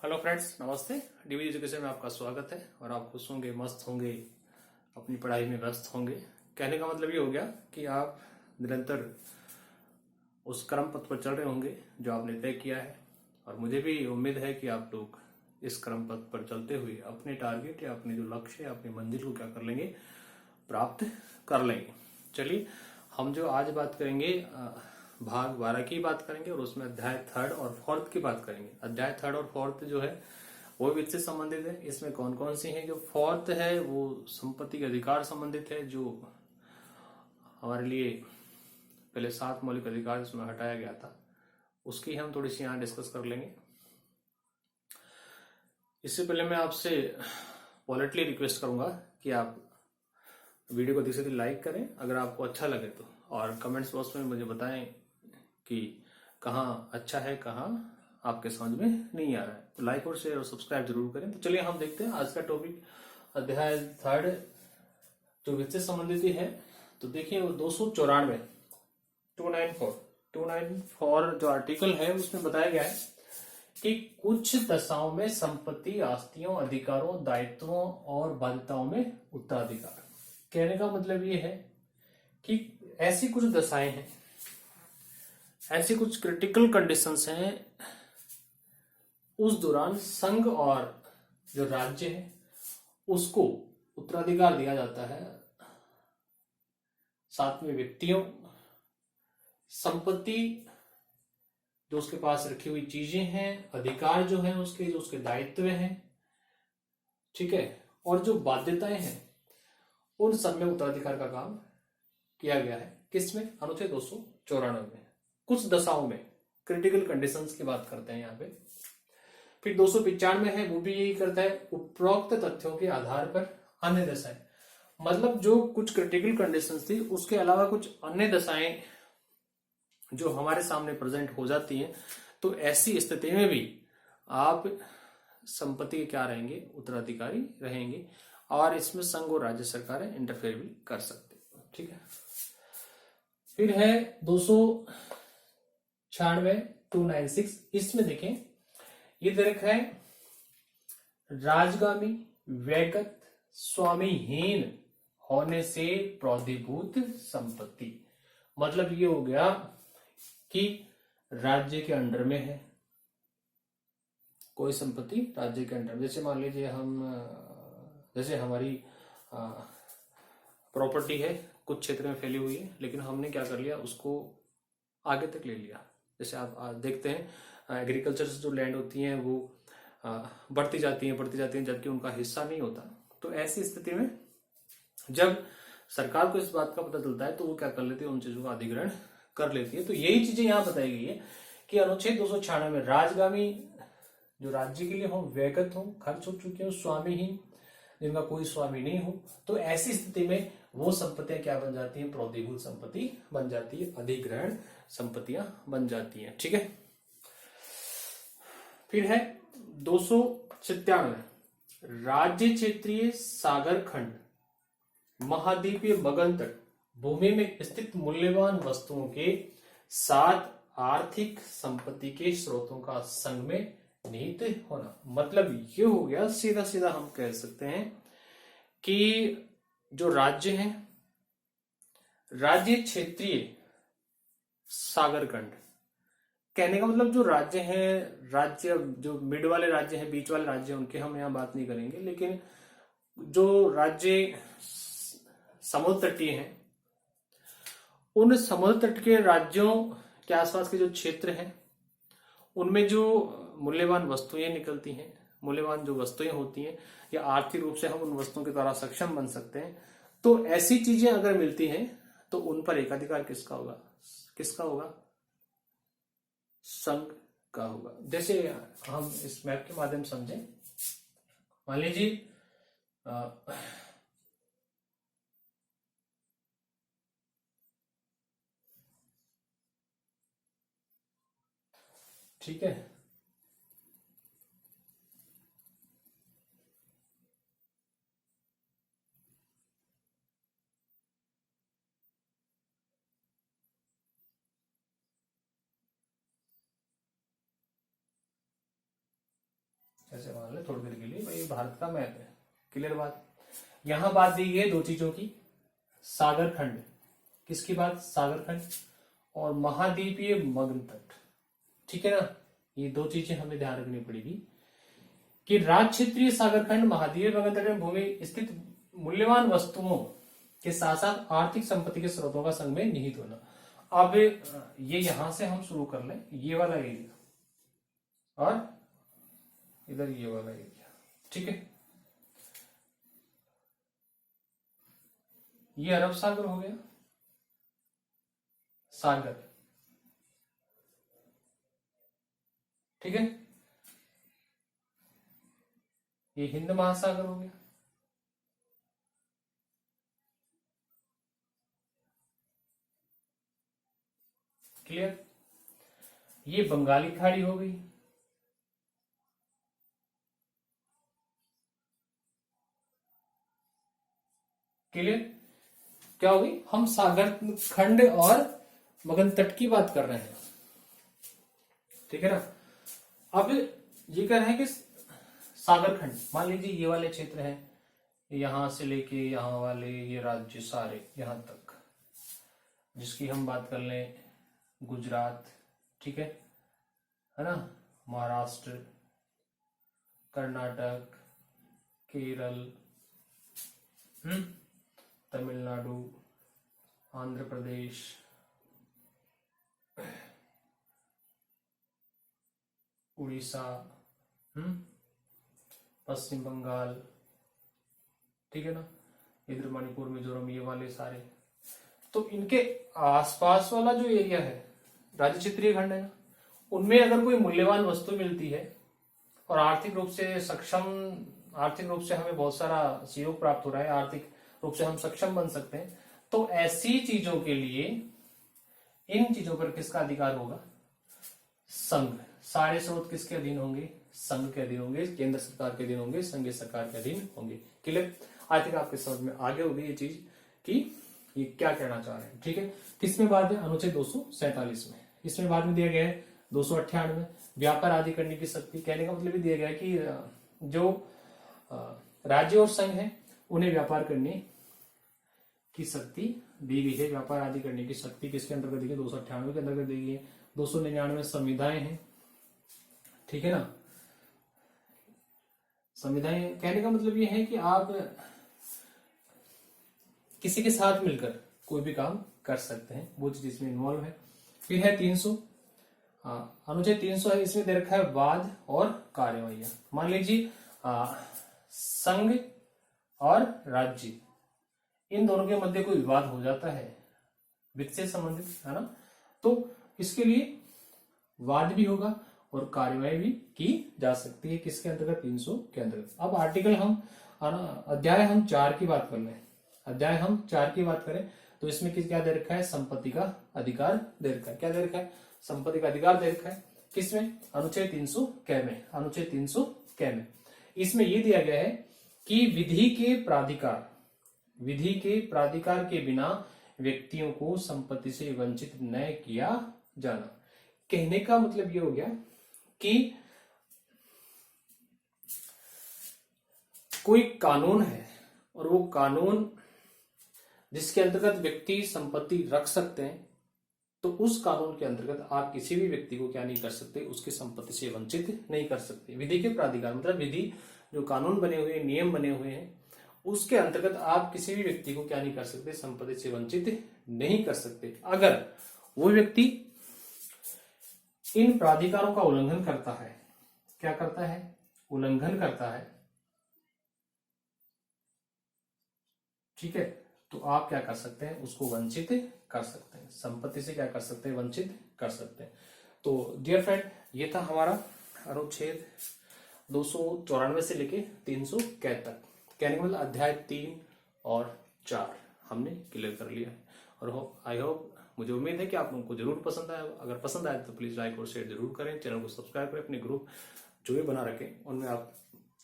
Hello friends, नमस्ते। DV education में आपका स्वागत है। और आप खुश होंगे, मस्त होंगे, अपनी पढ़ाई में व्यस्त होंगे। कहने का मतलब ये हो गया कि आप निरंतर उस क्रम पथ पर चल रहे होंगे जो आपने तय किया है। और मुझे भी उम्मीद है कि आप लोग इस क्रम पथ पर चलते हुए अपने टारगेट या अपने जो लक्ष्य है, अपनी मंजिल को क्या कर लेंगे, प्राप्त कर लेंगे। चलिए, हम जो आज बात करेंगे भाग 12 की बात करेंगे और उसमें अध्याय 3 और 4 की बात करेंगे। अध्याय 3 और 4 जो है वो वित्त से संबंधित है। इसमें कौन कौन सी हैं? जो 4 है वो संपत्ति के अधिकार संबंधित है, जो हमारे लिए पहले 7 मौलिक अधिकार इसमें हटाया गया था, उसकी हम थोड़ी सी यहाँ डिस्कस कर लेंगे। इससे पहले मैं आपसे पॉलिटली रिक्वेस्ट करूंगा कि आप वीडियो को अधिक से अधिक लाइक करें अगर आपको अच्छा लगे तो, और कमेंट्स बॉक्स में मुझे बताएं कि कहाँ अच्छा है, कहाँ आपके समझ में नहीं आ रहा है। तो लाइक और शेयर और सब्सक्राइब जरूर करें। तो चलिए हम देखते हैं आज का टॉपिक, अध्याय 3 जो वित्त से संबंधित ही है। तो देखिए, वो 294 294 जो आर्टिकल है उसमें बताया गया है कि कुछ दशाओं में संपत्ति, आस्तियों, अधिकारों, दायित्वों और बाध्यताओं में उत्तराधिकार। कहने का मतलब ये है कि ऐसी कुछ दशाएं हैं, ऐसी कुछ क्रिटिकल कंडीशंस हैं, उस दौरान संघ और जो राज्य है उसको उत्तराधिकार दिया जाता है। साथ में व्यक्तियों, संपत्ति जो उसके पास रखी हुई चीजें हैं, अधिकार जो है उसके, जो उसके दायित्व हैं, ठीक है, और जो बाध्यताएं हैं, उन सब में उत्तराधिकार का काम किया गया है। किसमें? अनुच्छेद 294 में। कुछ दशाओं में, क्रिटिकल कंडीशंस की बात करते हैं यहाँ पे। फिर 295 है, वो भी यही करता है, उपरोक्त तथ्यों के आधार पर अन्य दशाएं। मतलब जो कुछ क्रिटिकल कंडीशंस थी उसके अलावा कुछ अन्य दशाएं जो हमारे सामने प्रेजेंट हो जाती हैं, तो ऐसी स्थिति में भी आप संपत्ति के क्या रहेंगे? उत्तराधिकारी रहेंगे। और इसमें संघ और राज्य सरकारें इंटरफेयर भी कर सकते हैं, ठीक है। फिर है 296 इसमें देखें, ये दे रखा है राजगामी, व्यगत, स्वामीहीन होने से प्राधिभूत संपत्ति। मतलब ये हो गया कि राज्य के अंडर में है कोई संपत्ति, राज्य के अंडर। जैसे मान लीजिए जैसे हमारी प्रॉपर्टी है, कुछ क्षेत्र में फैली हुई है, लेकिन हमने क्या कर लिया, उसको आगे तक ले लिया। जैसे आप देखते हैं एग्रीकल्चर से जो लैंड होती हैं वो बढ़ती जाती हैं जबकि उनका हिस्सा नहीं होता। तो ऐसी स्थिति में जब सरकार को इस बात का पता चलता है तो वो क्या कर लेती है, उन चीजों का अधिग्रहण कर लेती है। तो यही चीजें यहाँ बताई गई है कि अनुच्छेद 296 में राजगामी जो राज्य के लिए हो, व्यगत हो, खर्च हो चुके हो, स्वामीहीन जिनका कोई स्वामी नहीं हो, तो ऐसी स्थिति में वो संपत्तियां क्या बन जाती हैं? प्राधिभूत संपत्ति बन जाती है, अधिग्रहण संपत्तियां बन जाती हैं, ठीक है। फिर है 297 राज्य क्षेत्रीय सागर खंड, महाद्वीपीय मगन तट भूमि में स्थित मूल्यवान वस्तुओं के साथ आर्थिक संपत्ति के स्रोतों का संग में निहित होना। मतलब ये हो गया, सीधा सीधा हम कह सकते हैं कि जो राज्य हैं, राज्य क्षेत्रीय सागर खंड, कहने का मतलब जो राज्य हैं, राज्य जो मिड वाले राज्य हैं, बीच वाले राज्य हैं, उनके हम यहाँ बात नहीं करेंगे, लेकिन जो राज्य समुद्र तटीय हैं, उन समुद्र तट के राज्यों के आसपास के जो क्षेत्र हैं उनमें जो मूल्यवान वस्तुएं निकलती हैं, मूल्यवान जो वस्तुएं होती हैं, या आर्थिक रूप से हम उन वस्तुओं के द्वारा सक्षम बन सकते हैं, तो ऐसी चीजें अगर मिलती हैं तो उन पर एकाधिकार किसका होगा? किसका होगा? संघ का होगा। जैसे हम इस मैप के माध्यम से समझें, मान लीजिए ठीक है, मान ले थोड़ी देर के लिए, भाई भारत का मैप है, क्लियर बात। यहां बात दी गई है दो चीजों की, सागर खंड, किसकी बात, सागर खंड, और महाद्वीपीय मग्न तट, ठीक है ना। ये दो चीजें हमें ध्यान रखनी पड़ेगी कि राज क्षेत्रीय सागर खंड महाद्वीपीय मग्न तट में भूमि स्थित मूल्यवान वस्तुओं के साथ साथ आर्थिक संपत्ति के स्रोतों का संघ में निहित होना। अब ये यहां से हम शुरू कर लें, ये वाला एरिया और इधर ये वाला एरिया, ठीक है। ये अरब सागर हो गया, सागर, ठीक है। ये हिंद महासागर हो गया, क्लियर। ये बंगाली खाड़ी हो गई, क्लियर। क्या हो गई, हम सागर खंड और मगन तट की बात कर रहे हैं, ठीक है ना। अब ये कह रहे हैं कि सागर खंड, मान लीजिए ये वाले क्षेत्र हैं, यहां से लेके यहां वाले ये राज्य सारे यहां तक, जिसकी हम बात कर लें गुजरात, ठीक है ना, महाराष्ट्र, कर्नाटक, केरल, तमिलनाडु, आंध्र प्रदेश, उड़ीसा, पश्चिम बंगाल, ठीक है ना, इधर मणिपुर, मिजोरम, ये वाले सारे। तो इनके आसपास वाला जो एरिया है, राज्य क्षेत्रीय खंड है ना, उनमें अगर कोई मूल्यवान वस्तु मिलती है और आर्थिक रूप से सक्षम, आर्थिक रूप से हमें बहुत सारा सहयोग प्राप्त हो रहा है, आर्थिक रूप से हम सक्षम बन सकते हैं, तो ऐसी चीजों के लिए इन चीजों पर किसका अधिकार होगा, संघ। सारे स्रोत किसके अधीन होंगे, संघ के अधीन होंगे, केंद्र सरकार के अधीन होंगे, संघीय सरकार के अधीन होंगे, क्लियर। आई थिंक आपके समझ में आगे होगी ये चीज कि ये क्या कहना चाह रहे हैं, ठीक है। किसमें बात है, अनुच्छेद 247 में। इसमें बाद में दिया गया है 298 व्यापार आदि करने की शक्ति। कहने का मतलब ये दिया गया है कि जो राज्य और संघ है उन्हें व्यापार करने की शक्ति दी गई है। व्यापार आदि करने की शक्ति किसके अंतर्गत दी गई, 298 के अंतर्गत दी गई है। 299 संविधाएं हैं, ठीक है ना। संविधाएं कहने का मतलब ये है कि आप किसी के साथ मिलकर कोई भी काम कर सकते हैं, वो चीज इसमें इन्वॉल्व है। फिर है 300, अनुच्छेद 300 है, इसमें दे रखा है वाद और कार्यवाही। मान लीजिए संघ और राज्य, इन दोनों के मध्य कोई विवाद हो जाता है वित्त से संबंधित, है ना, तो इसके लिए वाद भी होगा और कार्यवाही भी की जा सकती है, किसके अंतर्गत, 300 के अंतर्गत। अब आर्टिकल हम अध्याय हम 4 की बात कर लें, अध्याय हम 4 की बात करें तो इसमें क्या दे रखा है, संपत्ति का अधिकार दे रखा है। क्या दे रखा है, संपत्ति का अधिकार दे रखा है, किसमें, अनुच्छेद 300 कै में, अनुच्छेद 300 कै में। इसमें यह दिया गया है कि विधि के प्राधिकार के बिना व्यक्तियों को संपत्ति से वंचित न किया जाना। कहने का मतलब ये हो गया कि कोई कानून है और वो कानून जिसके अंतर्गत व्यक्ति संपत्ति रख सकते हैं, तो उस कानून के अंतर्गत आप किसी भी व्यक्ति को क्या नहीं कर सकते, उसकी संपत्ति से वंचित नहीं कर सकते। विधि के प्राधिकार मतलब विधि, जो कानून बने हुए, नियम बने हुए हैं, उसके अंतर्गत आप किसी भी व्यक्ति को क्या नहीं कर सकते, संपत्ति से वंचित नहीं कर सकते। अगर वो व्यक्ति इन प्राधिकारों का उल्लंघन करता है, क्या करता है, उल्लंघन करता है, ठीक है, तो आप क्या कर सकते हैं, उसको वंचित कर सकते हैं, संपत्ति से क्या कर सकते हैं, वंचित कर सकते हैं। तो डियर फ्रेंड, ये था हमारा अनुच्छेद 294 से लेके 300 कै तक। कहने का मतलब अध्याय 3 और 4 हमने क्लियर कर लिया है। और आई होप, मुझे उम्मीद है कि आप लोगों को जरूर पसंद आया। अगर पसंद आए तो प्लीज लाइक और शेयर जरूर करें, चैनल को सब्सक्राइब करें, अपने ग्रुप जो भी बना रखें उनमें आप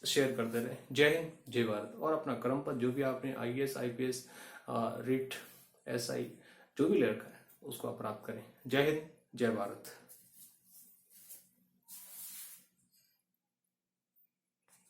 शेयर करते रहें। जय हिंद, जय भारत। और अपना क्रम पर जो भी आपने IAS, IPS, रीट, SI जो भी ले रखा है उसको आप प्राप्त करें। जय हिंद, जय भारत।